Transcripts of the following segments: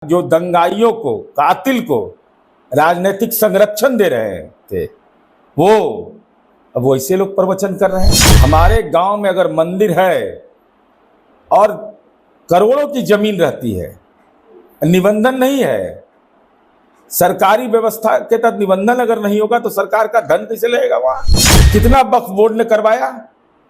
जो दंगाइयों को, कातिल को राजनीतिक संरक्षण दे रहे थे, वो अब वैसे लोग प्रवचन कर रहे हैं। हमारे गांव में अगर मंदिर है और करोड़ों की जमीन रहती है, निबंधन नहीं है, सरकारी व्यवस्था के तहत निबंधन अगर नहीं होगा तो सरकार का धन कैसे लगेगा वहां? कितना वक्फ बोर्ड ने करवाया,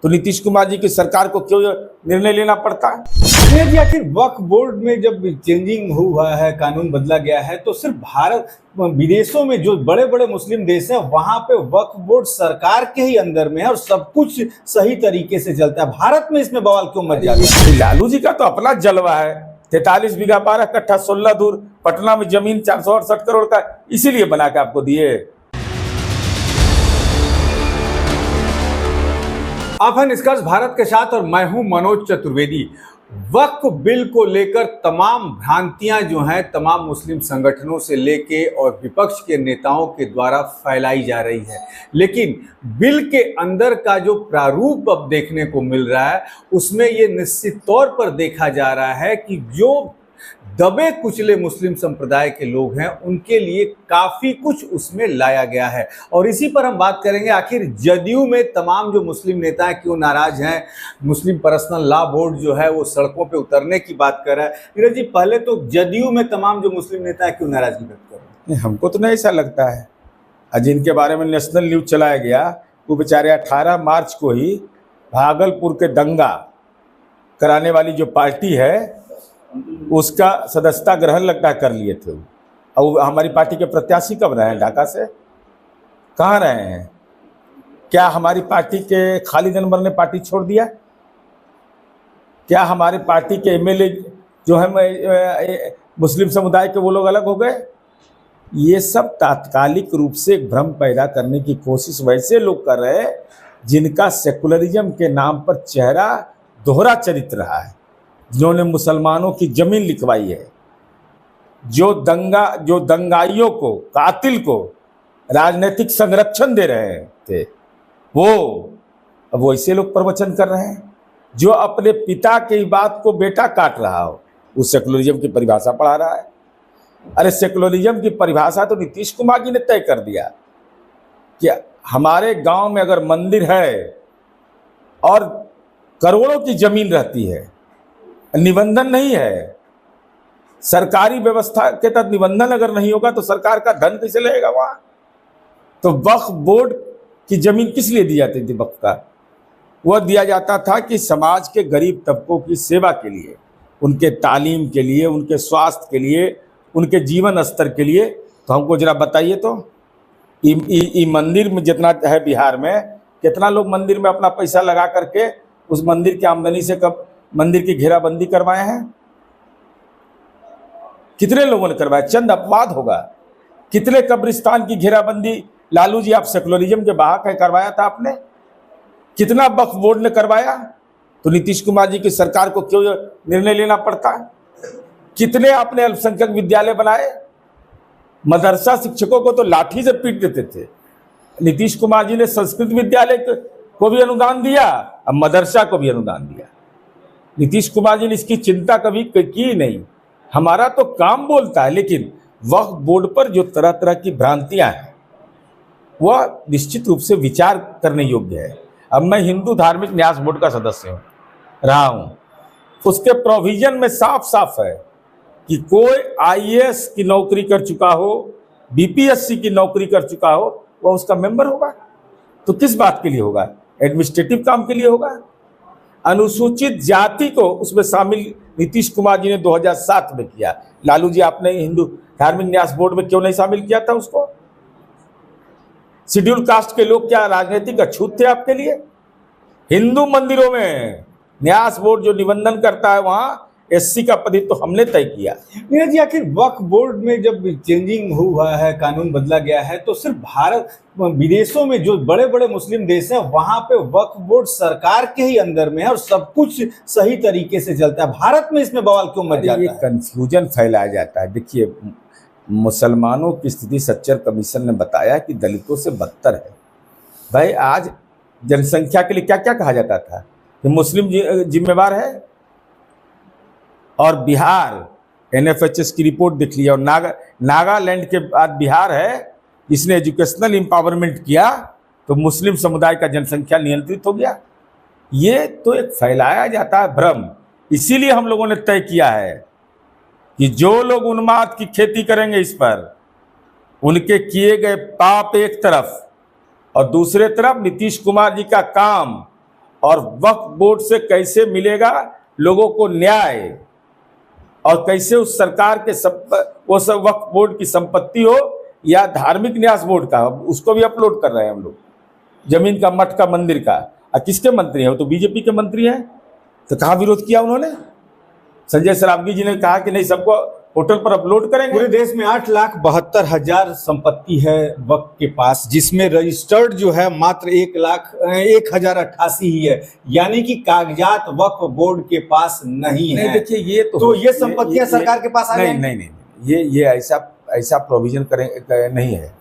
तो नीतीश कुमार जी की सरकार को क्यों निर्णय लेना पड़ता है? जी, आखिर वक्फ बोर्ड में जब चेंजिंग हुआ है, कानून बदला गया है, तो सिर्फ भारत, विदेशों में जो बड़े बड़े मुस्लिम देश हैं वहां पे वक्फ बोर्ड सरकार के ही अंदर में है और सब कुछ सही तरीके से चलता है। भारत में इसमें बवाल क्यों मच जाता है? लालू जी का तो अपना जलवा है। 43 बीघा 12 कट्ठा 16 दूर पटना में जमीन 468 करोड़ का, इसीलिए बना के आपको दिए। आप हैं निष्कर्ष भारत के साथ और मैं हूं मनोज चतुर्वेदी। वक्फ बिल को लेकर तमाम भ्रांतियां जो हैं तमाम मुस्लिम संगठनों से लेके और विपक्ष के नेताओं के द्वारा फैलाई जा रही है, लेकिन बिल के अंदर का जो प्रारूप अब देखने को मिल रहा है उसमें ये निश्चित तौर पर देखा जा रहा है कि जो दबे कुचले मुस्लिम संप्रदाय के लोग हैं उनके लिए काफ़ी कुछ उसमें लाया गया है। और इसी पर हम बात करेंगे, आखिर जदयू में तमाम जो मुस्लिम नेता हैं क्यों नाराज हैं। मुस्लिम पर्सनल लॉ बोर्ड जो है वो सड़कों पे उतरने की बात कर रहा है। नीरज जी, पहले तो जदयू में तमाम जो मुस्लिम नेता हैं क्यों नाराजगी व्यक्त कर रहे हैं? हमको तो नहीं ऐसा लगता है। जिनके बारे में नेशनल न्यूज चलाया गया वो बेचारे 18 मार्च को ही भागलपुर के दंगा कराने वाली जो पार्टी है उसका सदस्यता ग्रहण लगता है कर लिए थे। और हमारी पार्टी के प्रत्याशी कब रहे हैं? ढाका से कहाँ रहे हैं? क्या हमारी पार्टी के खालिद अनवर ने पार्टी छोड़ दिया? क्या हमारे पार्टी के एमएलए जो है मुस्लिम समुदाय के वो लोग अलग हो गए? ये सब तात्कालिक रूप से भ्रम पैदा करने की कोशिश वैसे लोग कर रहे हैं जिनका सेकुलरिज्म के नाम पर चेहरा दोहरा चरित्र रहा है, जिन्होंने मुसलमानों की जमीन लिखवाई है, जो दंगाइयों को, कातिल को राजनीतिक संरक्षण दे रहे थे, वो अब वैसे लोग प्रवचन कर रहे हैं। जो अपने पिता की बात को बेटा काट रहा हो, उस सेकुलरिज्म की परिभाषा पढ़ा रहा है। अरे सेकुलरिज्म की परिभाषा तो नीतीश कुमार जी ने तय कर दिया कि हमारे गांव में अगर मंदिर है और करोड़ों की जमीन रहती है, निबंधन नहीं है, सरकारी व्यवस्था के तहत निबंधन अगर नहीं होगा तो सरकार का धन कैसे लगेगा वहां? तो वक्फ बोर्ड की जमीन किस लिए दी जाती थी? वक्फ का वह दिया जाता था कि समाज के गरीब तबकों की सेवा के लिए, उनके तालीम के लिए, उनके स्वास्थ्य के लिए, उनके जीवन स्तर के लिए। तो हमको जरा बताइए तो मंदिर में जितना है बिहार में, कितना लोग मंदिर में अपना पैसा लगा करके उस मंदिर की आमदनी से कब मंदिर की घेराबंदी करवाए हैं? कितने लोगों ने करवाया? चंद अपवाद होगा। कितने कब्रिस्तान की घेराबंदी लालू जी, आप सेकुलरिज्म के बाहक है, करवाया था आपने? कितना वक्फ बोर्ड ने करवाया? तो नीतीश कुमार जी की सरकार को क्यों निर्णय लेना पड़ता है? कितने आपने अल्पसंख्यक विद्यालय बनाए? मदरसा शिक्षकों को तो लाठी से पीट देते थे। नीतीश कुमार जी ने संस्कृत विद्यालय को भी अनुदान दिया, अब मदरसा को भी अनुदान दिया। नीतीश कुमार जी ने इसकी चिंता कभी की नहीं। हमारा तो काम बोलता है, लेकिन वक्फ बोर्ड पर जो तरह तरह की भ्रांतियां हैं वह निश्चित रूप से विचार करने योग्य है। अब मैं हिंदू धार्मिक न्यास बोर्ड का सदस्य रहा हूं, उसके प्रोविजन में साफ साफ है कि कोई आईएएस की नौकरी कर चुका हो, बीपीएससी की नौकरी कर चुका हो, वह उसका मेंबर होगा। तो किस बात के लिए होगा? एडमिनिस्ट्रेटिव काम के लिए होगा। अनुसूचित जाति को उसमें शामिल नीतीश कुमार जी ने 2007 में किया। लालू जी, आपने हिंदू धार्मिक न्यास बोर्ड में क्यों नहीं शामिल किया था उसको? शेड्यूल कास्ट के लोग क्या राजनीतिक अछूत थे आपके लिए? हिंदू मंदिरों में न्यास बोर्ड जो निबंधन करता है वहां एससी का पद तो हमने तय किया। नीरज जी, आखिर वक्फ बोर्ड में जब चेंजिंग हुआ है, कानून बदला गया है, तो सिर्फ भारत, विदेशों में जो बड़े बड़े मुस्लिम देश हैं वहां पे वक्फ बोर्ड सरकार के ही अंदर में है और सब कुछ सही तरीके से चलता है। भारत में इसमें बवाल क्यों मच जाता है? ये कंफ्यूजन फैलाया जाता है। देखिए, मुसलमानों की स्थिति सच्चर कमीशन ने बताया कि दलितों से बदतर है। भाई, आज जनसंख्या के लिए क्या क्या कहा जाता था कि मुस्लिम जिम्मेवार है, और बिहार NFHS की रिपोर्ट देख लिया, और नागालैंड के बाद बिहार है जिसने एजुकेशनल एम्पावरमेंट किया, तो मुस्लिम समुदाय का जनसंख्या नियंत्रित हो गया। ये तो एक फैलाया जाता है भ्रम। इसीलिए हम लोगों ने तय किया है कि जो लोग उन्माद की खेती करेंगे इस पर, उनके किए गए पाप एक तरफ, और दूसरे तरफ नीतीश कुमार जी का काम और वक्फ बोर्ड से कैसे मिलेगा लोगों को न्याय, और कैसे उस सरकार के वो सब वक्फ बोर्ड की संपत्ति हो या धार्मिक न्यास बोर्ड का, उसको भी अपलोड कर रहे हैं हम लोग, जमीन का, मठ का, मंदिर का। और किसके मंत्री हैं? वो तो बीजेपी के मंत्री हैं। तो कहाँ विरोध किया उन्होंने? संजय सरावगी जी ने कहा कि नहीं, सबको पोर्टल पर अपलोड करेंगे। पूरे देश में 8,72,000 संपत्ति है वक्फ के पास, जिसमें रजिस्टर्ड जो है मात्र 1,01,088 ही है, यानी कि कागजात वक्फ बोर्ड के पास नहीं है। देखिए, ये तो ये संपत्तियां सरकार के पास आ गई? नहीं, ये ऐसा प्रोविजन नहीं है।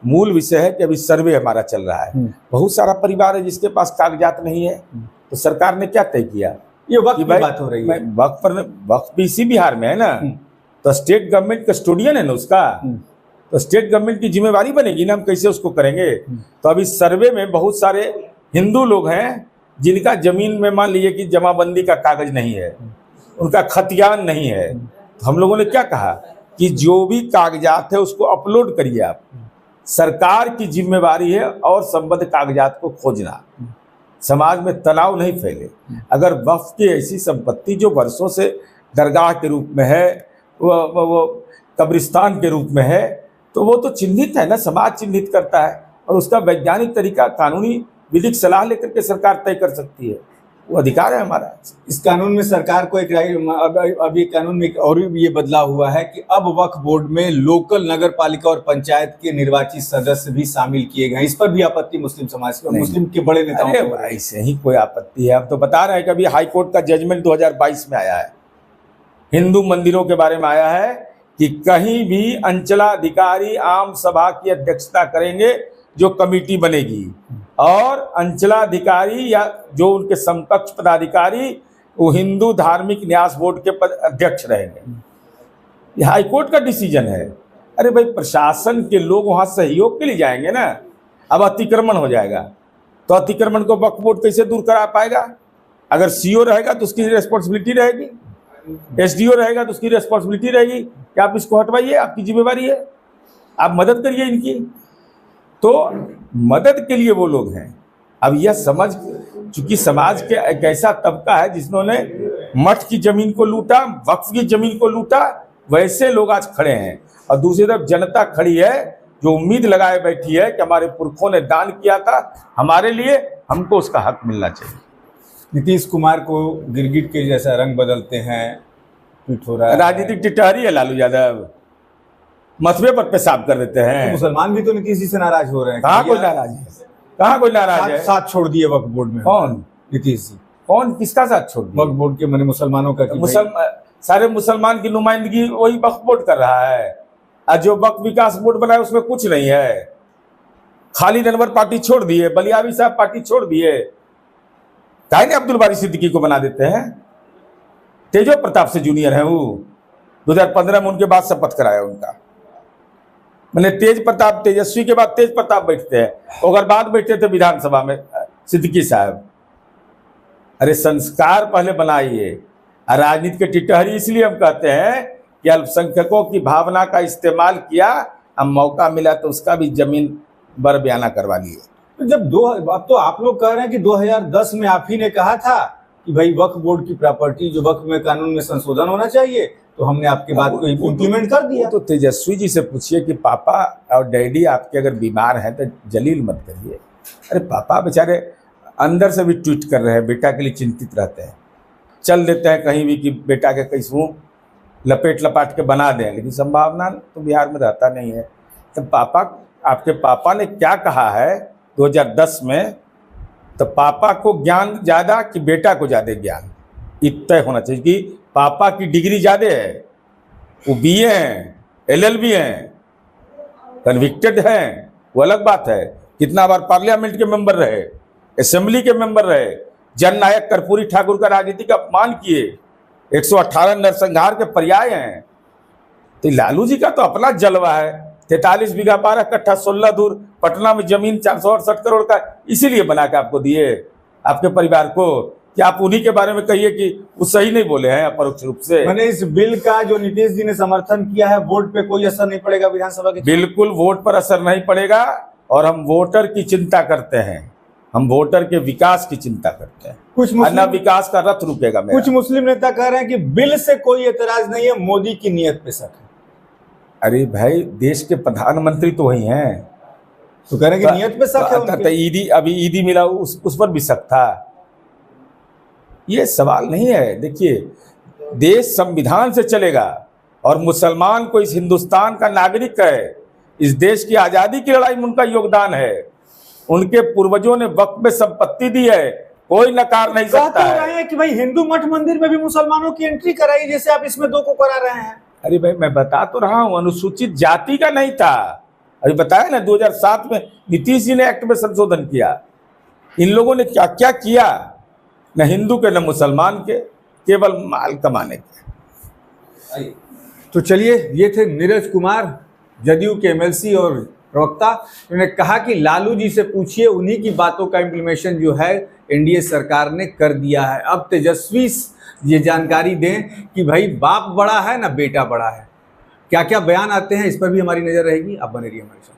मूल विषय है कि अभी सर्वे हमारा चल रहा है। बहुत सारा परिवार है जिसके पास कागजात नहीं है, तो सरकार ने क्या तय किया? ये वक्त की बात हो रही है। वक्त भी इसी बिहार में है ना, तो स्टेट गवर्नमेंट कस्टोडियन है ना उसका, तो स्टेट गवर्नमेंट की जिम्मेवारी बनेगी ना, हम कैसे उसको करेंगे। तो अभी सर्वे में बहुत सारे हिंदू लोग हैं जिनका जमीन में मान लीजिए कि जमाबंदी का कागज नहीं है, उनका खतियान नहीं है। तो हम लोगों ने क्या कहा कि जो भी कागजात है उसको अपलोड करिए आप, सरकार की जिम्मेवारी है और संबद्ध कागजात को खोजना, समाज में तनाव नहीं फैले। अगर वक्फ की ऐसी संपत्ति जो वर्षों से दरगाह के रूप में है, वो कब्रिस्तान के रूप में है, तो वो तो चिन्हित है ना, समाज चिन्हित करता है, और उसका वैज्ञानिक तरीका, कानूनी विधिक सलाह लेकर के सरकार तय कर सकती है, वो अधिकार है हमारा। इस कानून में सरकार को अब ये कानून में और भी ये बदलाव हुआ है कि अब वक्फ बोर्ड में लोकल नगर पालिका और पंचायत के निर्वाचित सदस्य भी शामिल किए गए। इस पर भी आपत्ति मुस्लिम समाज की और मुस्लिम के बड़े नेताओं को? ऐसे ही कोई आपत्ति है? अब तो बता रहे हैं कि अभी हाई कोर्ट का जजमेंट 2022 में आया है, हिंदू मंदिरों के बारे में आया है कि कहीं भी अंचलाधिकारी आम सभा की अध्यक्षता करेंगे, जो कमेटी बनेगी, और अंचलाधिकारी या जो उनके समकक्ष पदाधिकारी वो हिंदू धार्मिक न्यास बोर्ड के अध्यक्ष रहेंगे। ये हाईकोर्ट का डिसीजन है। अरे भाई, प्रशासन के लोग वहां सहयोग के लिए जाएंगे ना। अब अतिक्रमण हो जाएगा, तो अतिक्रमण को वक्फ बोर्ड कैसे दूर करा पाएगा? अगर सीओ रहेगा तो उसकी रिस्पॉन्सिबिलिटी रहेगी, एसडीओ रहेगा तो उसकी रिस्पॉन्सिबिलिटी रहेगी कि आप इसको हटवाइए, आपकी जिम्मेवारी है, आप मदद करिए इनकी। तो मदद के लिए वो लोग हैं। अब यह समझ, चूंकि समाज के एक ऐसा तबका है जिन्होंने मठ की जमीन को लूटा, वक्फ की जमीन को लूटा, वैसे लोग आज खड़े हैं। और दूसरी तरफ जनता खड़ी है जो उम्मीद लगाए बैठी है कि हमारे पुरखों ने दान किया था हमारे लिए, हमको उसका हक मिलना चाहिए। नीतीश कुमार को गिरगिट के जैसा रंग बदलते हैं, ट्वीट हो रहा है। राजनीतिक टिटहरी है लालू यादव, मथुरे पर पेशाब कर देते हैं। तो मुसलमान भी तो नीतीश जी से नाराज हो रहे हैं। कहाँ कोई नाराज है? कहाँ कोई नाराज है? साथ छोड़ दिए वक्फ बोर्ड में। कौन? नीतीश जी। कौन? किसका साथ छोड़ दिया? वक्फ बोर्ड के, मैंने मुसलमानों का। सारे मुसलमान की नुमाइंदगी वही वक्फ बोर्ड कर रहा है, और जो वक्फ विकास बोर्ड बना है उसमें कुछ नहीं है। खालिद अनवर पार्टी छोड़ दिए, बलियावी साहब पार्टी छोड़ दिए, काहे नहीं अब्दुल बारी सिद्दीकी को बना देते हैं? तेजो प्रताप से जूनियर है वो, 2015 में उनके बाद शपथ कराया उनका। मैंने तेज प्रताप, तेजस्वी के बाद तेज प्रताप बैठते हैं, अगर बाद बैठते थे विधानसभा में सिद्दीकी साहब। अरे संस्कार पहले बनाइए। राजनीति के टिटहरी इसलिए हम कहते हैं कि अल्पसंख्यकों की भावना का इस्तेमाल किया, अब मौका मिला तो उसका भी जमीन बर बयाना करवा लिए। तो जब अब तो आप लोग कह रहे हैं कि 2010 में आप ही ने कहा था कि भाई वक्फ बोर्ड की प्रॉपर्टी, जो वक्फ में कानून में संशोधन होना चाहिए, तो हमने आपकी बात को इम्प्लीमेंट कर दिया। तो तेजस्वी जी से पूछिए कि पापा और डैडी आपके अगर बीमार हैं तो जलील मत करिए। अरे पापा बेचारे अंदर से भी ट्वीट कर रहे हैं, बेटा के लिए चिंतित रहते हैं, चल देते हैं कहीं भी कि बेटा के कैसों लपेट लपाट के बना दें, लेकिन संभावना तो बिहार में रहता नहीं है। तो पापा, आपके पापा ने क्या कहा है 2010 में, तो पापा को ज्ञान ज़्यादा कि बेटा को ज़्यादा ज्ञान, इतना होना चाहिए कि पापा की डिग्री ज़्यादा है, वो बीए हैं, एलएलबी हैं, कन्विक्टेड हैं, वो अलग बात है। कितना बार पार्लियामेंट के मेंबर रहे, असेंबली के मेंबर रहे, जननायक कर्पूरी ठाकुर का राजनीतिक अपमान किए, 118 नरसंहार के पर्याय हैं, तो लालू जी का तो अपना जलवा है, 43 बीघा 12 कट्ठा 16 दूर पटना में जमीन 468 करोड़ का इसीलिए बना के आपको दिए आपके परिवार को, कि आप उन्हीं के बारे में कहिए कि वो सही नहीं बोले हैं अपरोक्ष रूप से। मैंने इस बिल का जो नीतीश जी ने समर्थन किया है, वोट पे कोई असर नहीं पड़ेगा विधानसभा के? बिल्कुल वोट पर असर नहीं पड़ेगा, और हम वोटर की चिंता करते हैं, हम वोटर के विकास की चिंता करते हैं। कुछ अन्ना विकास का रथ रुकेगा मेरा। कुछ मुस्लिम नेता कह रहे हैं कि बिल से कोई एतराज नहीं है, मोदी की नीयत पे शक है। अरे भाई, देश के प्रधानमंत्री तो वही हैं, तो कह रहे हैं कि नियत पे शक है उनके। ईदी, अभी ईदी मिला उस पर भी शक था। ये सवाल नहीं है। देखिए, देश संविधान से चलेगा, और मुसलमान को इस हिंदुस्तान का नागरिक है, इस देश की आजादी की लड़ाई में उनका योगदान है, उनके पूर्वजों ने वक्फ में संपत्ति दी है, कोई नकार नहीं सकता है। कि भाई हिंदू मठ मंदिर में भी मुसलमानों की एंट्री कराई, जैसे आप इसमें 2 को करा रहे हैं। अरे भाई, मैं बता तो रहा हूं, अनुसूचित जाति का नहीं था। अभी बताया ना, 2007 में नीतीश जी ने एक्ट में संशोधन किया। इन लोगों ने क्या क्या किया, न हिंदू के न मुसलमान के, केवल माल कमाने के। तो चलिए, ये थे नीरज कुमार, जदयू के एमएलसी और प्रवक्ता। उन्होंने कहा कि लालू जी से पूछिए, उन्हीं की बातों का इम्प्लीमेशन जो है एनडीए सरकार ने कर दिया है। अब तेजस्वी ये जानकारी दें कि भाई बाप बड़ा है ना बेटा बड़ा है। क्या क्या बयान आते हैं, इस पर भी हमारी नजर रहेगी। आप बने रहिए हमारे साथ।